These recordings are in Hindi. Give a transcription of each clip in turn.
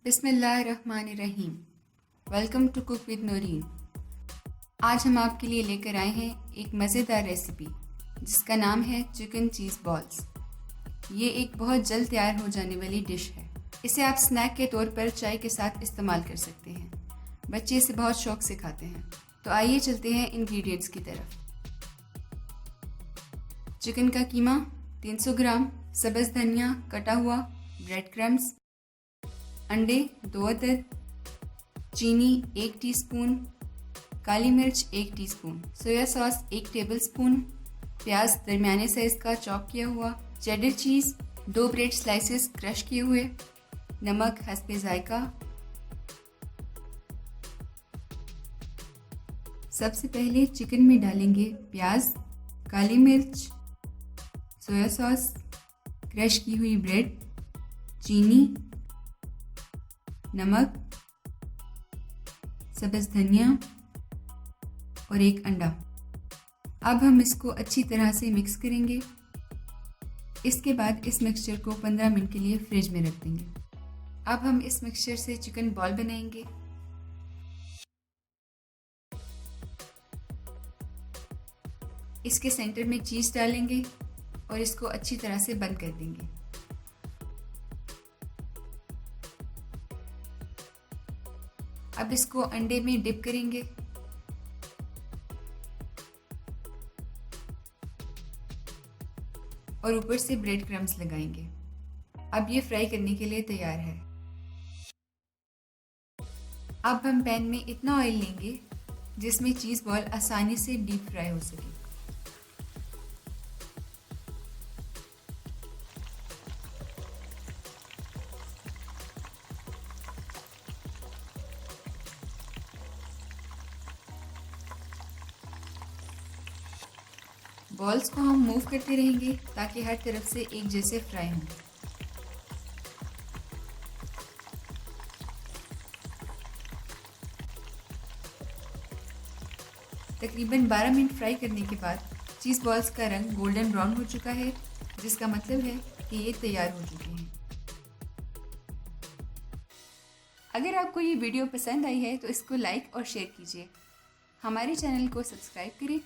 बिस्मिल्लाहिर्रहमानिर्रहीम। Welcome to cook with Noreen. आज हम आपके लिए लेकर आए हैं एक मज़ेदार रेसिपी जिसका नाम है चिकन चीज़ बॉल्स। ये एक बहुत जल्द तैयार हो जाने वाली डिश है। इसे आप स्नैक के तौर पर चाय के साथ इस्तेमाल कर सकते हैं। बच्चे इसे बहुत शौक से खाते हैं। तो आइए चलते हैं इंग्रेडिएंट्स की तरफ। चिकन का कीमा 300 ग्राम, सब्ज़ धनिया कटा हुआ, ब्रेड क्रम्स, अंडे 2 अदद, चीनी 1 टीस्पून, काली मिर्च 1 टीस्पून, सोया सॉस 1 टेबलस्पून, प्याज दरमियाने साइज का चॉप किया हुआ, चेडर चीज़ 2 ब्रेड स्लाइसेस क्रश किए हुए, नमक हस्बे जायका। सबसे पहले चिकन में डालेंगे प्याज, काली मिर्च, सोया सॉस, क्रश की हुई ब्रेड, चीनी, नमक, सब्ज़ धनिया और 1 अंडा। अब हम इसको अच्छी तरह से मिक्स करेंगे। इसके बाद इस मिक्सचर को 15 मिनट के लिए फ्रिज में रख देंगे। अब हम इस मिक्सचर से चिकन बॉल बनाएंगे। इसके सेंटर में चीज़ डालेंगे और इसको अच्छी तरह से बंद कर देंगे। अब इसको अंडे में डिप करेंगे और ऊपर से ब्रेड क्रम्स लगाएंगे। अब ये फ्राई करने के लिए तैयार है। अब हम पैन में इतना ऑयल लेंगे जिसमें चीज़ बॉल आसानी से डीप फ्राई हो सके। बॉल्स को हम मूव करते रहेंगे ताकि हर तरफ से एक जैसे फ्राई हों। तकरीबन 12 मिनट फ्राई करने के बाद चीज़ बॉल्स का रंग गोल्डन ब्राउन हो चुका है, जिसका मतलब है कि ये तैयार हो चुके हैं। अगर आपको ये वीडियो पसंद आई है तो इसको लाइक और शेयर कीजिए। हमारे चैनल को सब्सक्राइब करें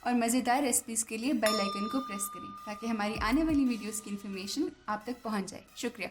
और मज़ेदार रेसिपीज़ के लिए बेल आइकन को प्रेस करें ताकि हमारी आने वाली वीडियोस की इन्फॉर्मेशन आप तक पहुंच जाए। शुक्रिया।